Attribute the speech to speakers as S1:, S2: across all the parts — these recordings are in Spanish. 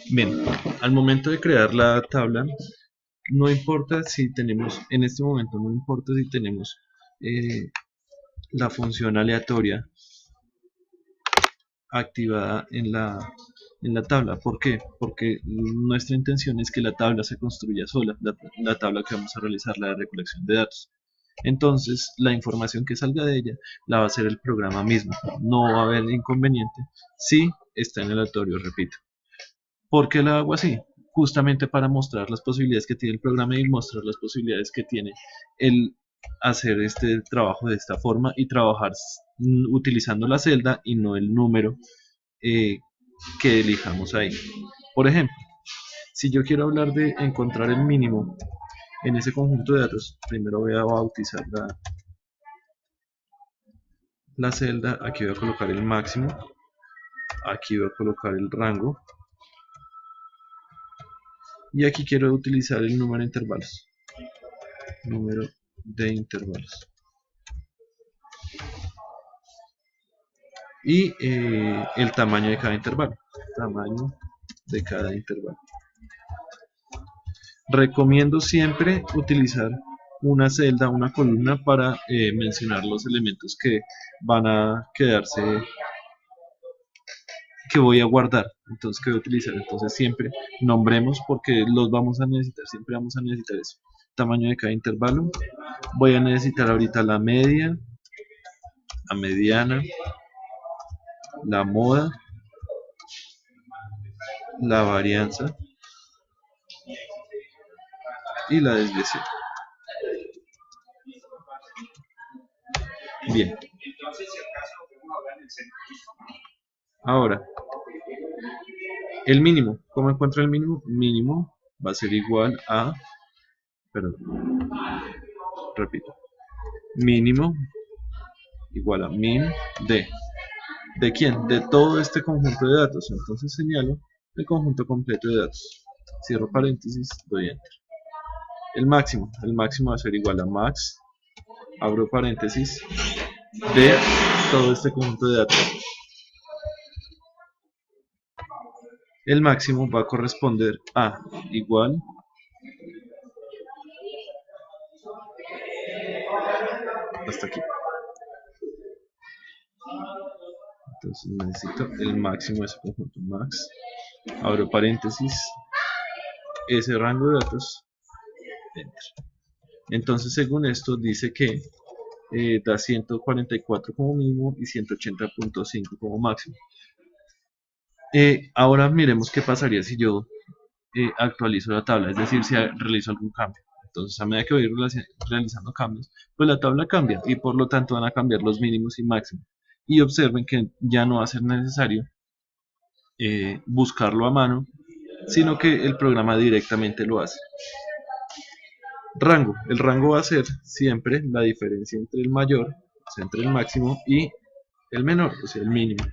S1: Bien, al momento de crear la tabla, no importa si tenemos, en este momento no importa si tenemos eh, la función aleatoria activada en la tabla. ¿Por qué? Porque nuestra intención es que la tabla se construya sola, la tabla que vamos a realizar, la de recolección de datos. Entonces, la información que salga de ella la va a hacer el programa mismo. No va a haber inconveniente si está en aleatorio, repito. ¿Por qué la hago así? Justamente para mostrar las posibilidades que tiene el programa y mostrar las posibilidades que tiene el hacer este trabajo de esta forma y trabajar utilizando la celda y no el número eh, que elijamos ahí. Por ejemplo, si yo quiero hablar de encontrar el mínimo en ese conjunto de datos, primero voy a bautizar la celda, aquí voy a colocar el máximo, aquí voy a colocar el rango y aquí quiero utilizar el número de intervalos. Número de intervalos. Y el tamaño de cada intervalo. Tamaño de cada intervalo. Recomiendo siempre utilizar una celda, una columna para mencionar los elementos que van a quedarse, que voy a guardar, entonces que voy a utilizar. Entonces siempre nombremos porque los vamos a necesitar, siempre vamos a necesitar eso. Tamaño de cada intervalo. Voy a necesitar ahorita la media, la mediana, la moda, la varianza y la desviación. Bien. Ahora, el mínimo. ¿Cómo encuentro el mínimo? Mínimo va a ser igual a, perdón, repito, mínimo igual a min de. ¿De quién? De todo este conjunto de datos. Entonces señalo el conjunto completo de datos. Cierro paréntesis, doy enter. El máximo va a ser igual a max, abro paréntesis, de todo este conjunto de datos. El máximo va a corresponder a igual hasta aquí. Entonces necesito el máximo de ese conjunto, max, abro paréntesis, ese rango de datos, enter. Entonces según esto dice que da 144 como mínimo y 180.5 como máximo. Ahora miremos qué pasaría si yo actualizo la tabla, es decir, si realizo algún cambio. Entonces, a medida que voy realizando cambios, pues la tabla cambia y por lo tanto van a cambiar los mínimos y máximos. Y observen que ya no va a ser necesario buscarlo a mano, sino que el programa directamente lo hace. Rango. El rango va a ser siempre la diferencia entre el mayor, o sea, entre el máximo y el menor, o sea, el mínimo.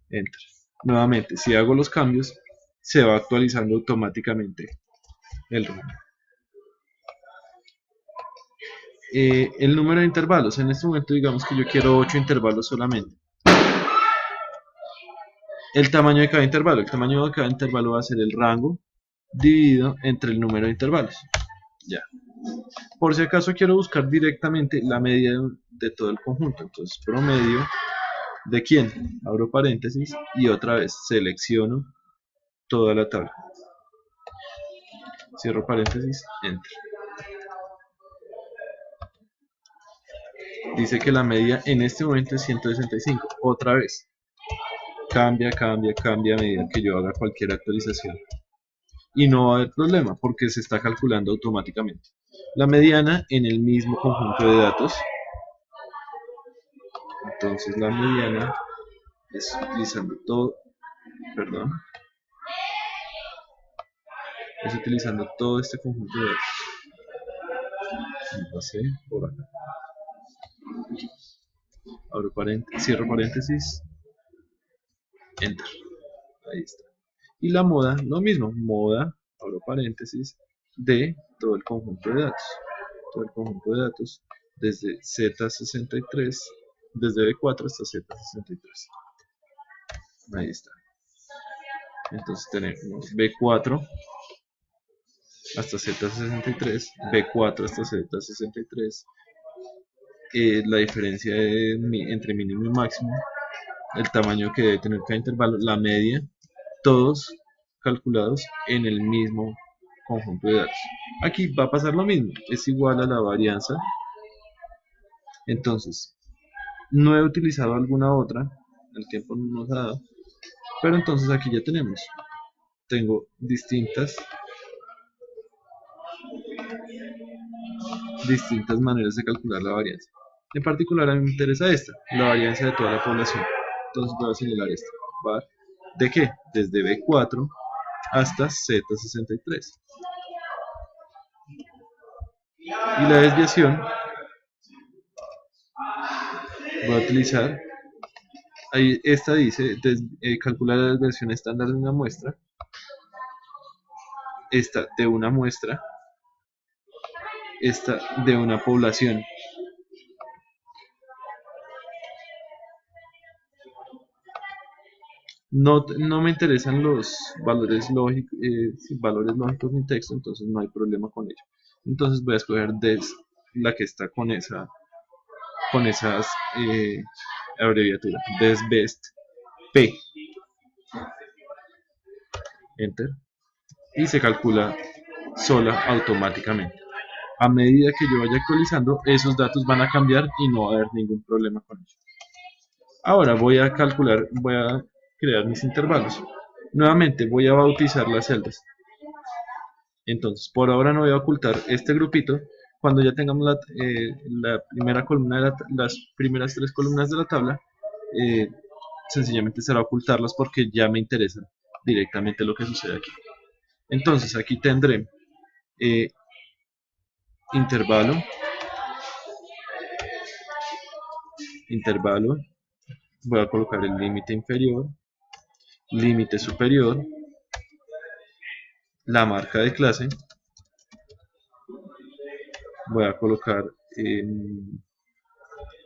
S1: Enter. Nuevamente, si hago los cambios, se va actualizando automáticamente el rango. El número de intervalos. En este momento digamos que yo quiero 8 intervalos solamente. El tamaño de cada intervalo. El tamaño de cada intervalo va a ser el rango dividido entre el número de intervalos. Ya. Por si acaso quiero buscar directamente la media de todo el conjunto. Entonces, promedio de quién. Abro paréntesis y otra vez selecciono toda la tabla. Cierro paréntesis, enter. Dice que la media en este momento es 165. Otra vez. Cambia, cambia, cambia a medida que yo haga cualquier actualización. Y no va a haber problema porque se está calculando automáticamente. La mediana en el mismo conjunto de datos. Entonces la mediana es utilizando todo, perdón, es utilizando todo este conjunto de datos. Me pasé por acá. Abro paréntesis, cierro paréntesis, enter. Ahí está. Y la moda, lo mismo, moda, abro paréntesis, de todo el conjunto de datos. Todo el conjunto de datos desde Z63, desde B4 hasta Z63. Ahí está. Entonces tenemos B4 hasta Z63, B4 hasta Z63, la diferencia entre mínimo y máximo, el tamaño que debe tener cada intervalo, la media, todos calculados en el mismo conjunto de datos. Aquí va a pasar lo mismo, es igual a la varianza. Entonces, no he utilizado alguna otra, el tiempo no nos ha dado, pero entonces aquí ya tengo distintas maneras de calcular la varianza. En particular a mí me interesa esta, la varianza de toda la población. Entonces voy a señalar esta. ¿Va? ¿De qué? Desde B4 hasta Z63. Y la desviación voy a utilizar, ahí esta dice, calcular la desviación estándar de una muestra, esta de una muestra, esta de una población. No me interesan los valores lógicos ni texto, entonces no hay problema con ello. Entonces voy a escoger la que está con esas abreviaturas, desbest P, enter, y se calcula sola automáticamente. A medida que yo vaya actualizando, esos datos van a cambiar y no va a haber ningún problema con ello. Ahora voy a crear mis intervalos. Nuevamente voy a bautizar las celdas. Entonces, por ahora no voy a ocultar este grupito. Cuando ya tengamos la primera columna, las primeras 3 columnas de la tabla, sencillamente será ocultarlas porque ya me interesa directamente lo que sucede aquí. Entonces, aquí tendré intervalo, voy a colocar el límite inferior, límite superior, la marca de clase, voy a colocar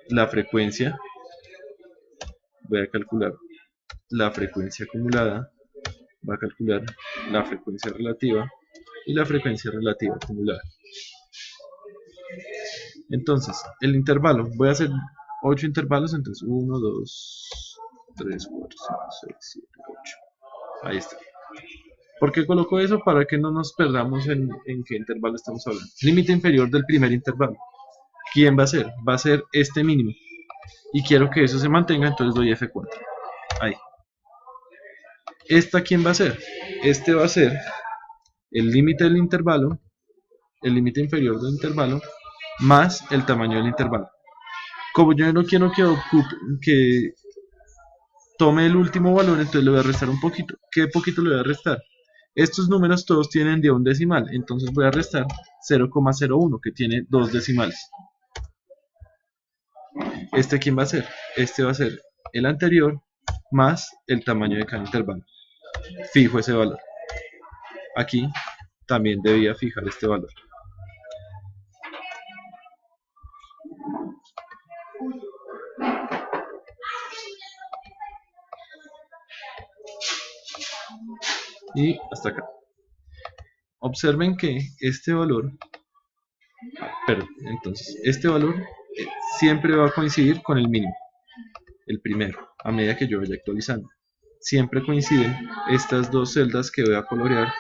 S1: la frecuencia, voy a calcular la frecuencia acumulada, voy a calcular la frecuencia relativa y la frecuencia relativa acumulada. Entonces, el intervalo, voy a hacer 8 intervalos, entonces 1, 2, 3, 4, 5, 6, 7, 8. Ahí está. ¿Por qué coloco eso? Para que no nos perdamos en qué intervalo estamos hablando. Límite inferior del primer intervalo. ¿Quién va a ser? Va a ser este mínimo. Y quiero que eso se mantenga, entonces doy F4. Ahí. ¿Esta quién va a ser? Este va a ser el límite del intervalo, el límite inferior del intervalo, más el tamaño del intervalo. Como yo no quiero que tome el último valor, entonces le voy a restar un poquito. ¿Qué poquito le voy a restar? Estos números todos tienen de un decimal, entonces voy a restar 0,01, que tiene 2 decimales. ¿Este quién va a ser? Este va a ser el anterior más el tamaño de cada intervalo. Fijo ese valor. Aquí también debía fijar este valor. Y hasta acá. Observen que este valor, entonces este valor siempre va a coincidir con el mínimo, el primero, a medida que yo vaya actualizando. Siempre coinciden estas dos celdas que voy a colorear,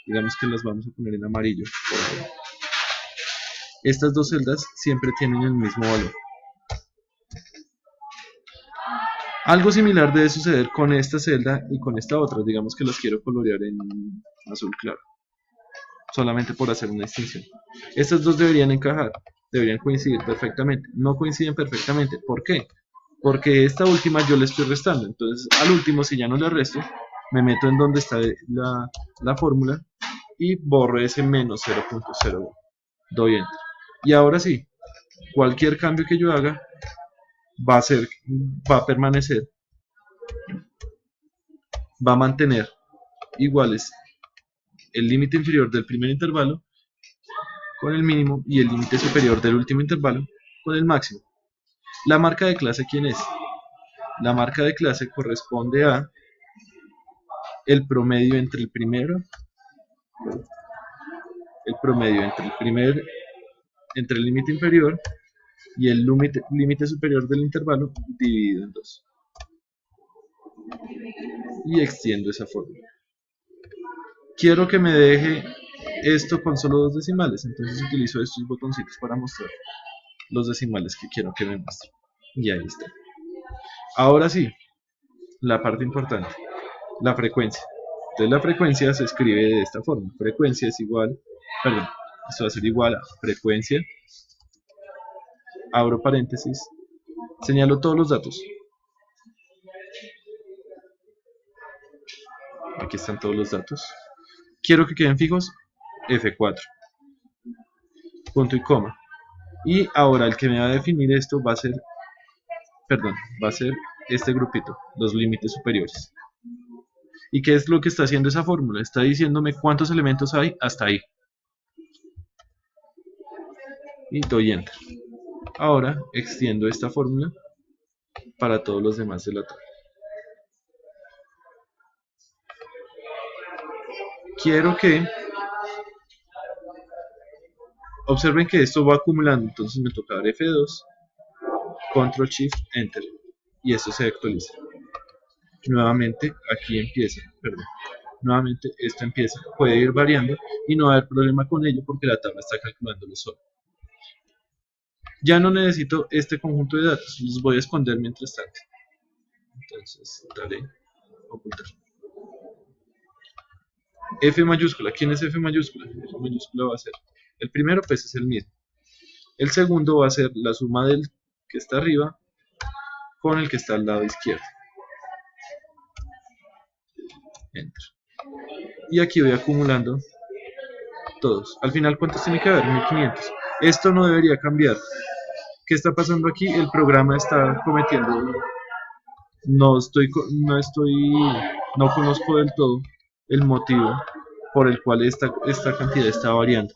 S1: digamos que las vamos a poner en amarillo por ahora. Estas dos celdas siempre tienen el mismo valor. Algo similar debe suceder con esta celda y con esta otra, digamos que las quiero colorear en azul claro, solamente por hacer una distinción. Estas dos deberían encajar, deberían coincidir perfectamente. No coinciden perfectamente, ¿por qué? Porque esta última yo le estoy restando, entonces al último, si ya no le resto, me meto en donde está la fórmula y borro ese menos 0.01, doy enter. Y ahora sí, cualquier cambio que yo haga va a permanecer, va a mantener iguales el límite inferior del primer intervalo con el mínimo y el límite superior del último intervalo con el máximo. La marca de clase, ¿quién es? La marca de clase corresponde a el promedio entre el primero, entre el límite inferior y el límite superior del intervalo dividido en 2. Y extiendo esa fórmula. Quiero que me deje esto con solo 2 decimales, entonces utilizo estos botoncitos para mostrar los decimales que quiero que me muestre. Y ahí está. Ahora sí, la parte importante, la frecuencia. Entonces la frecuencia se escribe de esta forma. Frecuencia es igual, perdón, esto va a ser igual a frecuencia, abro paréntesis, señalo todos los datos. Aquí están todos los datos. Quiero que queden fijos F4, punto y coma. Y ahora el que me va a definir esto va a ser, este grupito, los límites superiores. ¿Y qué es lo que está haciendo esa fórmula? Está diciéndome cuántos elementos hay hasta ahí. Y doy Enter. Ahora extiendo esta fórmula para todos los demás de la tabla. Quiero que observen que esto va acumulando, entonces me toca dar F2, Control Shift Enter, y esto se actualiza. Nuevamente aquí empieza, nuevamente esto empieza, puede ir variando y no va a haber problema con ello porque la tabla está calculándolo solo. Ya no necesito este conjunto de datos, los voy a esconder mientras tanto. Entonces daré ocultar. F mayúscula, ¿quién es F mayúscula? F mayúscula va a ser, el primero pues es el mismo. El segundo va a ser la suma del que está arriba con el que está al lado izquierdo. Enter. Y aquí voy acumulando todos. Al final, ¿cuántos tiene que haber? 1500. Esto no debería cambiar. ¿Qué está pasando aquí? El programa está cometiendo... No conozco del todo el motivo por el cual esta cantidad está variando.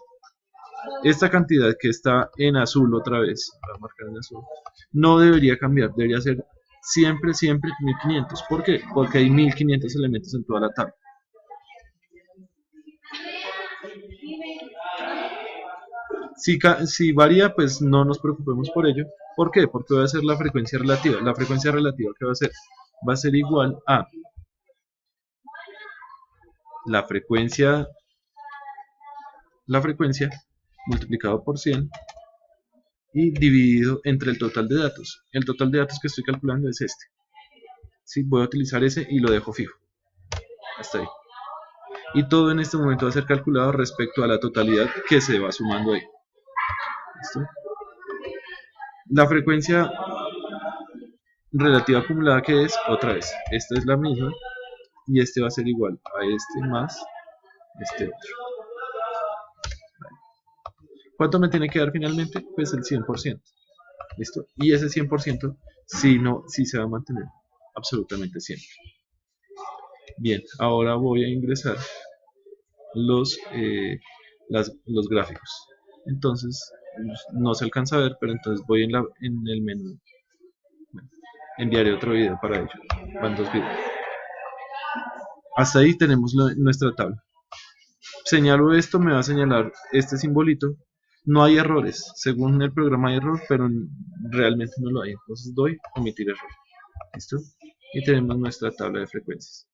S1: Esta cantidad que está en azul otra vez, voy a marcar en azul, no debería cambiar, debería ser siempre 1500. ¿Por qué? Porque hay 1500 elementos en toda la tabla. Si varía, pues no nos preocupemos por ello. ¿Por qué? Porque voy a hacer la frecuencia relativa. La frecuencia relativa, ¿qué va a ser? Va a ser igual a la frecuencia multiplicado por 100 y dividido entre el total de datos. El total de datos que estoy calculando es este. ¿Sí? Voy a utilizar ese y lo dejo fijo. Hasta ahí. Y todo en este momento va a ser calculado respecto a la totalidad que se va sumando ahí. ¿Listo? La frecuencia relativa acumulada, que es, otra vez, esta es la misma y este va a ser igual a este más este otro. ¿Cuánto me tiene que dar finalmente? Pues el 100%. ¿Listo? Y ese 100% sí se va a mantener absolutamente siempre. Bien, ahora voy a ingresar los gráficos. Entonces, no se alcanza a ver, pero entonces voy en el menú. Bueno, enviaré otro video para ello. Van 2 videos. Hasta ahí tenemos nuestra tabla. Señalo esto, me va a señalar este simbolito. No hay errores. Según el programa hay error, pero realmente no lo hay. Entonces doy omitir error. ¿Listo? Y tenemos nuestra tabla de frecuencias.